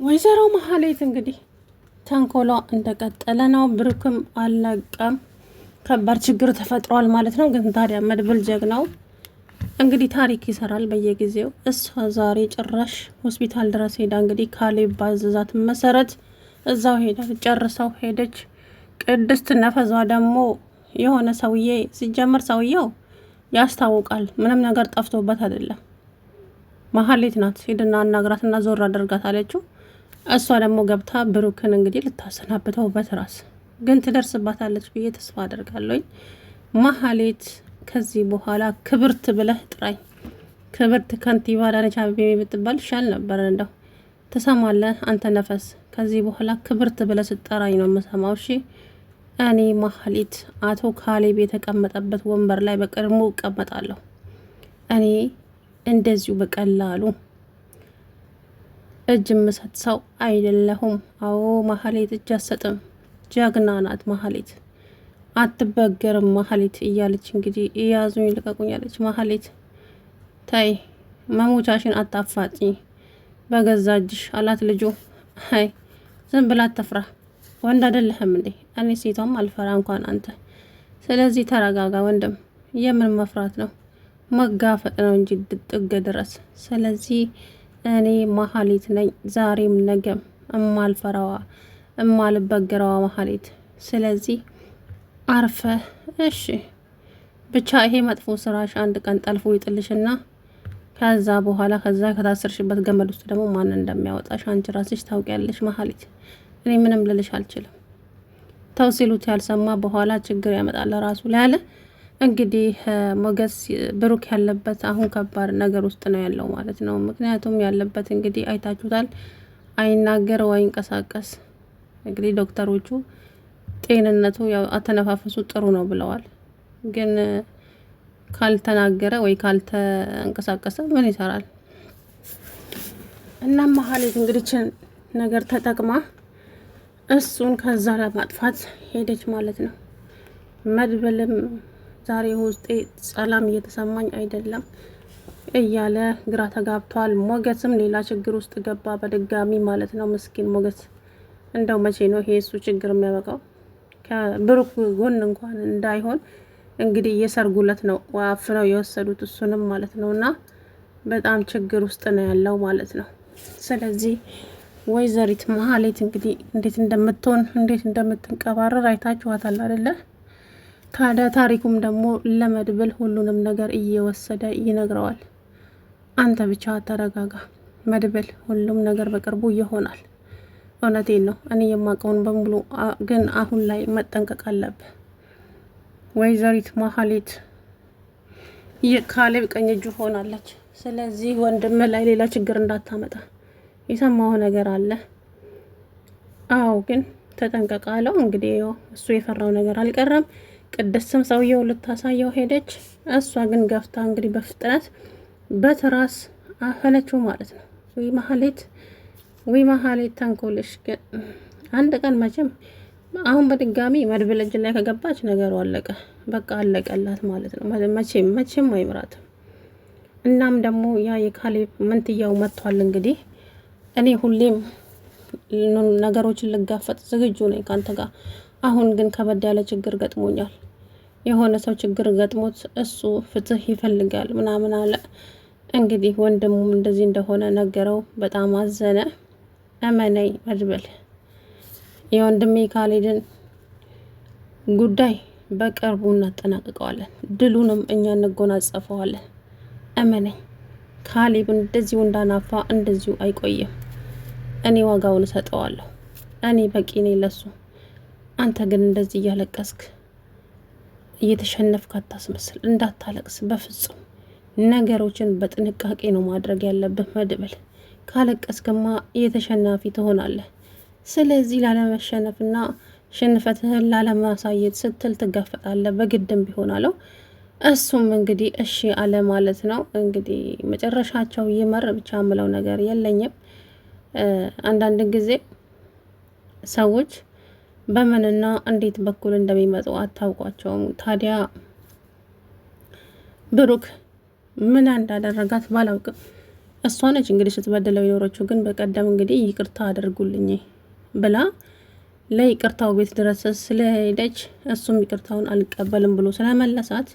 ወይዘሮ መሀሌት እንግዲህ ተንኮሏ እንደቀጠለ ነው። ብሩክም አልለቀም። ከባድ ችግር ተፈጥሯል ማለት ነው። ግን ታዲያ መድብል ጀግናው እንግዲህ ታሪክ ይሰራል በየጊዜው። እሷ ዛሬ ጭራሽ ሆስፒታል ድረስ ሄዳ እንግዲህ ካሌብ ባዘዛት መሰረት እዛው ሄዳ ጨርሰው ሄደች። ቅድስት ነፈዟ ደግሞ የሆነ ሰውዬ ሲጀመር ሰውየው ያስታውቃል። ምንም ነገር ጠፍቶበት አይደለም። መሀሌት ናት ሄድና አናግራትና ዞር አደርጋት አለችው። እሷ ደግሞ ገብታ ብሩክን እንግዲህ ልታሰናብተው በትራስ ግን ትደርስባታለች ብዬ ተስፋ አደርጋለሁ። መሀሌት ከዚህ በኋላ ክብርት ብለህ ጥራኝ። ክብርት ከንቲባ አዳነች አቤቤ የምትባል ይሻል ነበር። እንደው ትሰማለህ አንተ ነፈስ፣ ከዚህ በኋላ ክብርት ብለህ ስጠራኝ ነው የምሰማው። እሺ እኔ መሀሌት አቶ ካሌብ የተቀመጠበት ወንበር ላይ በቅድሙ እቀመጣለሁ። እኔ እንደዚሁ በቀላሉ እጅ የምሰጥ ሰው አይደለሁም። አዎ መሀሌት እጅ አትሰጥም። ጀግና ናት መሀሌት፣ አትበገርም መሀሌት እያለች እንግዲህ እያዙኝ ልቀቁኝ ያለች መሀሌት። ታይ መሞቻሽን አታፋጪ በገዛ እጅሽ አላት ልጁ። አይ ዝም ብላ አትፍራ፣ ወንድ አይደለህም እንዴ? እኔ ሴቷም አልፈራ እንኳን አንተ። ስለዚህ ተረጋጋ ወንድም። የምን መፍራት ነው? መጋፈጥ ነው እንጂ ጥግ ድረስ። ስለዚህ እኔ መሀሌት ነኝ፣ ዛሬም ነገም እማልፈራዋ እማልበገረዋ መሀሌት። ስለዚህ አርፈ እሺ ብቻ ይሄ መጥፎ ስራሽ አንድ ቀን ጠልፎ ይጥልሽና ከዛ በኋላ ከዛ ከታሰርሽበት ገመድ ውስጥ ደግሞ ማን እንደሚያወጣሽ አንቺ ራስሽ ታውቂያለሽ መሀሌት። እኔ ምንም ልልሽ አልችልም። ተው ሲሉት ያልሰማ በኋላ ችግር ያመጣል ራሱ ላይ አለ። እንግዲህ ሞገስ ብሩክ ያለበት አሁን ከባድ ነገር ውስጥ ነው ያለው ማለት ነው። ምክንያቱም ያለበት እንግዲህ አይታችሁታል፣ አይናገር ወይ አይንቀሳቀስ። እንግዲህ ዶክተሮቹ ጤንነቱ ያው አተነፋፈሱ ጥሩ ነው ብለዋል። ግን ካልተናገረ ወይ ካልተንቀሳቀሰ ምን ይሰራል? እና መሀሌት እንግዲህ ነገር ተጠቅማ እሱን ከዛ ለማጥፋት ሄደች ማለት ነው። መድብልም ዛሬ ውስጤ ሰላም እየተሰማኝ አይደለም እያለ ግራ ተጋብቷል። ሞገስም ሌላ ችግር ውስጥ ገባ በድጋሚ ማለት ነው። ምስኪን ሞገስ እንደው መቼ ነው ይሄ እሱ ችግር የሚያበቃው? ከብሩክ ጎን እንኳን እንዳይሆን እንግዲህ እየሰርጉለት ነው አፍነው የወሰዱት እሱንም ማለት ነው። እና በጣም ችግር ውስጥ ነው ያለው ማለት ነው። ስለዚህ ወይዘሪት መሀሌት እንግዲህ እንዴት እንደምትሆን እንዴት እንደምትንቀባረር አይታችኋታል አይደለ? ታዲያ ታሪኩም ደግሞ ለመድብል ሁሉንም ነገር እየወሰደ ይነግረዋል። አንተ ብቻ ተረጋጋ መድብል፣ ሁሉም ነገር በቅርቡ ይሆናል። እውነቴን ነው፣ እኔ የማውቀውን በሙሉ ግን አሁን ላይ መጠንቀቅ አለብህ። ወይዘሪት መሀሌት የካሌብ ቀኝ እጁ ሆናለች። ስለዚህ ወንድም ላይ ሌላ ችግር እንዳታመጣ። የሰማው ነገር አለ? አዎ ግን ተጠንቀቅ አለው። እንግዲህ እሱ የፈራው ነገር አልቀረም። ቅድስትም ሰውየው ልታሳየው ሄደች። እሷ ግን ገፍታ እንግዲህ በፍጥነት በትራስ አፈነችው ማለት ነው። ወይ መሀሌት ተንኮልሽ ግን አንድ ቀን መቼም አሁን በድጋሚ መድብል እጅ ላይ ከገባች ነገሩ አለቀ፣ በቃ አለቀላት ማለት ነው። መቼም አይምራትም። እናም ደግሞ ያ የካሌብ ምንትያው መጥቷል። እንግዲህ እኔ ሁሌም ነገሮችን ልጋፈጥ ዝግጁ ነኝ ካንተ ጋር። አሁን ግን ከበድ ያለ ችግር ገጥሞኛል። የሆነ ሰው ችግር ገጥሞት እሱ ፍትህ ይፈልጋል ምናምን አለ። እንግዲህ ወንድሙም እንደዚህ እንደሆነ ነገረው። በጣም አዘነ። እመነኝ መድብል፣ የወንድሜ ካሌድን ጉዳይ በቅርቡ እናጠናቅቀዋለን። ድሉንም እኛ እንጎናጸፈዋለን። እመነኝ፣ ካሌብ እንደዚሁ እንዳናፋ እንደዚሁ አይቆይም። እኔ ዋጋውን እሰጠዋለሁ። እኔ በቂ ነኝ ለሱ። አንተ ግን እንደዚህ እያለቀስክ እየተሸነፍክ አታስመስል። እንዳታለቅስ በፍጹም። ነገሮችን በጥንቃቄ ነው ማድረግ ያለብህ መድብል። ካለቀስክማ የተሸናፊ ትሆናለህ። ስለዚህ ላለመሸነፍና ሽንፈትህን ላለማሳየት ስትል ትጋፈጣለህ በግድም ቢሆን አለው። እሱም እንግዲህ እሺ አለ ማለት ነው። እንግዲህ መጨረሻቸው ይመር ብቻ ምለው ነገር የለኝም። አንዳንድ ጊዜ ሰዎች በምንና እንዴት በኩል እንደሚመጡ አታውቋቸውም። ታዲያ ብሩክ ምን እንዳደረጋት ባላውቅም እሷ ነች እንግዲህ ስትበድለው የኖረችው። ግን በቀደም እንግዲህ ይቅርታ አድርጉልኝ ብላ ለይቅርታው ቤት ድረስ ስለሄደች እሱም ይቅርታውን አልቀበልም ብሎ ስለመለሳት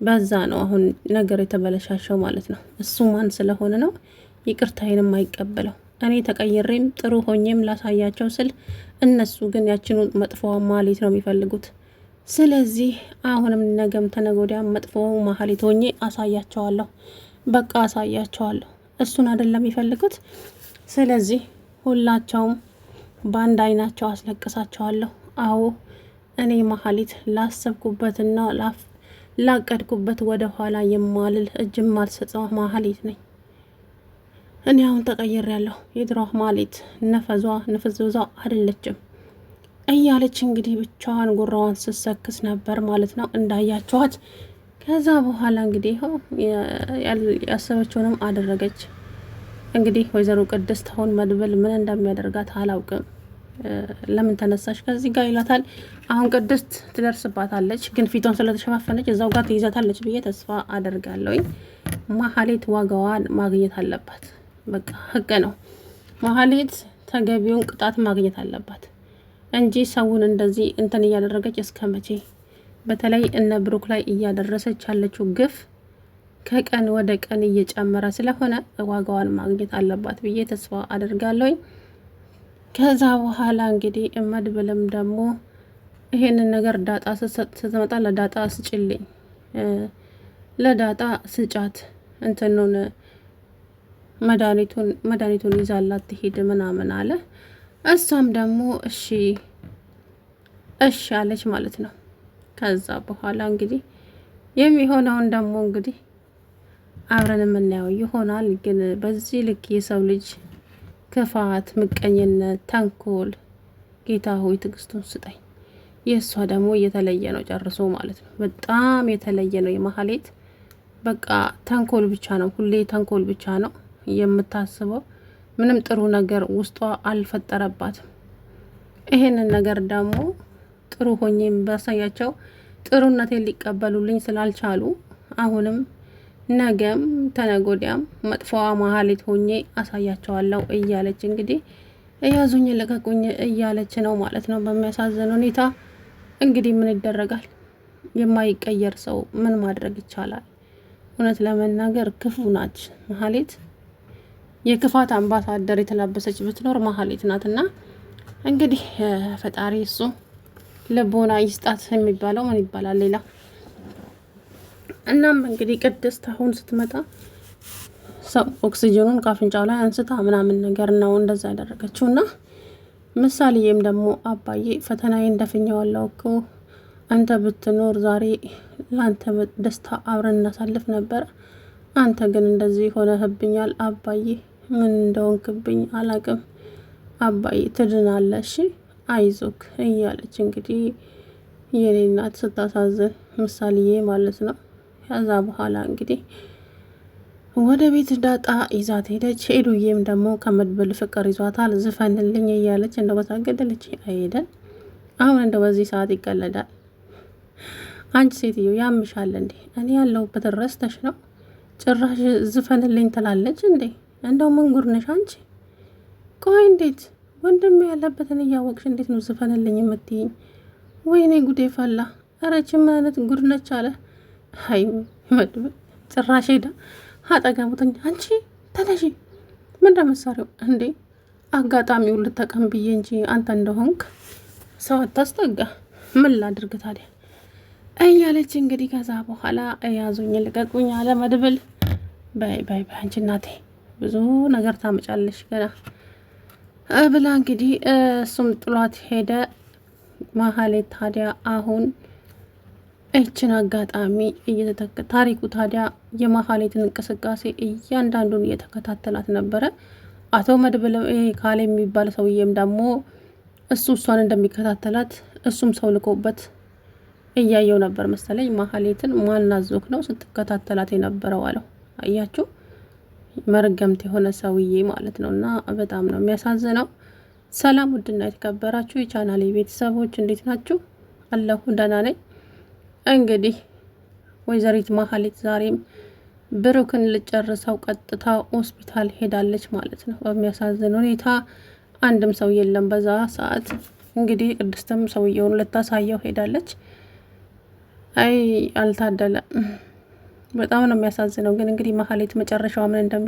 በዛ ነው አሁን ነገር የተበለሻሸው ማለት ነው። እሱ ማን ስለሆነ ነው ይቅርታዬንም አይቀበለው? እኔ ተቀይሬም ጥሩ ሆኜም ላሳያቸው ስል እነሱ ግን ያችኑ መጥፎዋ ማህሌት ነው የሚፈልጉት። ስለዚህ አሁንም ነገም ተነጎዳያም መጥፎ ማህሌት ሆኜ አሳያቸዋለሁ። በቃ አሳያቸዋለሁ። እሱን አይደለም የሚፈልጉት። ስለዚህ ሁላቸውም በአንድ አይናቸው አስለቅሳቸዋለሁ። አዎ እኔ ማህሌት ላሰብኩበትና ላቀድኩበት ወደ ኋላ የማልል እጅ ማልሰጠው ማህሌት ነኝ። እኔ አሁን ተቀይሬያለሁ። የድሮ ማህሌት ንፍዝዟ አይደለችም እያለች እንግዲህ ብቻዋን ጉራዋን ስትሰክስ ነበር ማለት ነው እንዳያችኋት። ከዛ በኋላ እንግዲህ ያሰበችውንም አደረገች። እንግዲህ ወይዘሮ ቅድስት አሁን መድብል ምን እንደሚያደርጋት አላውቅም። ለምን ተነሳሽ ከዚህ ጋር ይላታል። አሁን ቅድስት ትደርስባታለች፣ ግን ፊቷን ስለተሸፋፈነች እዛው ጋር ትይዛታለች ብዬ ተስፋ አደርጋለሁ። ማህሌት ዋጋዋን ማግኘት አለባት። በቃ ህግ ነው። ማህሌት ተገቢውን ቅጣት ማግኘት አለባት እንጂ ሰውን እንደዚህ እንትን እያደረገች እስከ መቼ? በተለይ እነ ብሩክ ላይ እያደረሰች ያለችው ግፍ ከቀን ወደ ቀን እየጨመረ ስለሆነ ዋጋዋን ማግኘት አለባት ብዬ ተስፋ አደርጋለሁ። ከዛ በኋላ እንግዲህ መድብልም ደግሞ ይሄንን ነገር ዳጣ ስትመጣ ለዳጣ ስጭልኝ፣ ለዳጣ ስጫት፣ እንትኑን መድኃኒቱን ይዛላት ትሄድ ምናምን አለ። እሷም ደግሞ እሺ አለች ማለት ነው። ከዛ በኋላ እንግዲህ የሚሆነውን ደግሞ እንግዲህ አብረን የምናየው ይሆናል። ግን በዚህ ልክ የሰው ልጅ ክፋት፣ ምቀኝነት፣ ተንኮል ጌታ ሆይ ትዕግስቱን ስጠኝ። የእሷ ደግሞ እየተለየ ነው ጨርሶ ማለት ነው። በጣም የተለየ ነው የማህሌት። በቃ ተንኮል ብቻ ነው፣ ሁሌ ተንኮል ብቻ ነው የምታስበው። ምንም ጥሩ ነገር ውስጧ አልፈጠረባትም። ይሄንን ነገር ደግሞ ጥሩ ሆኜም ባሳያቸው ጥሩነቴን ሊቀበሉልኝ ስላልቻሉ አሁንም ነገም ተነጎዲያም መጥፎዋ ማህሌት ሆኜ አሳያቸዋለሁ እያለች እንግዲህ እያዙኝ ለቀቁኝ እያለች ነው ማለት ነው። በሚያሳዝን ሁኔታ እንግዲህ ምን ይደረጋል? የማይቀየር ሰው ምን ማድረግ ይቻላል? እውነት ለመናገር ክፉ ናች ማህሌት። የክፋት አምባሳደር የተላበሰች ብትኖር ማህሌት ናትና እንግዲህ ፈጣሪ እሱ ልቦና ይስጣት የሚባለው ምን ይባላል ሌላ። እናም እንግዲህ ቅድስት አሁን ስትመጣ ሰው ኦክሲጅኑን ካፍንጫው ላይ አንስታ ምናምን ነገር ነው እንደዛ ያደረገችው። እና ምሳሌም ደግሞ አባዬ ፈተናዬ እንደፍኛዋለሁ እኮ አንተ ብትኖር ዛሬ ለአንተ ደስታ አብረን እናሳልፍ ነበር። አንተ ግን እንደዚህ ሆነህብኛል አባዬ፣ ምን እንደሆንክብኝ አላቅም አባዬ፣ ትድናለሽ አይዞክ እያለች እንግዲህ የኔ እናት ስታሳዝን ምሳሌዬ ማለት ነው። ከዛ በኋላ እንግዲህ ወደ ቤት ዳጣ ይዛት ሄደች። ሄዱዬም ደግሞ ከመድብል ፍቅር ይዟታል። ዝፈንልኝ እያለች እንደ በታገደለች አይሄደን። አሁን እንደ በዚህ ሰዓት ይቀለዳል። አንቺ ሴትዮ ያምሻል እንዴ? እኔ ያለሁበት ረስተሽ ነው ጭራሽ ዝፈንልኝ ትላለች እንዴ? እንደው ምን ጉድ ነሽ አንቺ? ቆይ እንዴት ወንድም ያለበትን እያወቅሽ እንዴት ነው ዝፈንልኝ የምትይኝ? ወይኔ ጉዴ ፈላ። እረች ምን አይነት ጉድ ነች አለ። ሀይ መድብል ጭራሽ ሄዳ አጠገቡትኝ። አንቺ ተነሺ፣ ምን እንደመሳሪው እንዴ? አጋጣሚውን ልጠቀም ብዬ እንጂ አንተ እንደሆንክ ሰው አታስጠጋ። ምን ላድርግ ታዲያ እያለች እንግዲህ ከዛ በኋላ ያዙኝ ልቀቁኝ አለ መድብል። ባይ አንቺ እናቴ ብዙ ነገር ታመጫለሽ ገና ብላ እንግዲህ እሱም ጥሏት ሄደ። ማህሌት ታዲያ አሁን እችን አጋጣሚ ታሪኩ ታዲያ የማህሌትን እንቅስቃሴ እያንዳንዱን እየተከታተላት ነበረ። አቶ መድብል ካሌ የሚባል ሰውዬም ደግሞ እሷን እንደሚከታተላት እሱም ሰው ልኮበት እያየው ነበር መሰለኝ። ማህሌትን ማናዞክ ነው ስትከታተላት የነበረው አለው። አያችሁ መርገምት የሆነ ሰውዬ ማለት ነው። እና በጣም ነው የሚያሳዝነው። ሰላም ውድና የተከበራችሁ የቻናሌ ቤተሰቦች እንዴት ናችሁ? አለሁ ደህና ነኝ። እንግዲህ ወይዘሪት ማህሌት ዛሬም ብሩክን ልጨርሰው ቀጥታ ሆስፒታል ሄዳለች ማለት ነው። በሚያሳዝን ሁኔታ አንድም ሰው የለም በዛ ሰዓት። እንግዲህ ቅድስትም ሰውየውን ልታሳየው ሄዳለች። አይ አልታደለ፣ በጣም ነው የሚያሳዝነው። ግን እንግዲህ መሀሌት መጨረሻዋ ምን እንደሚ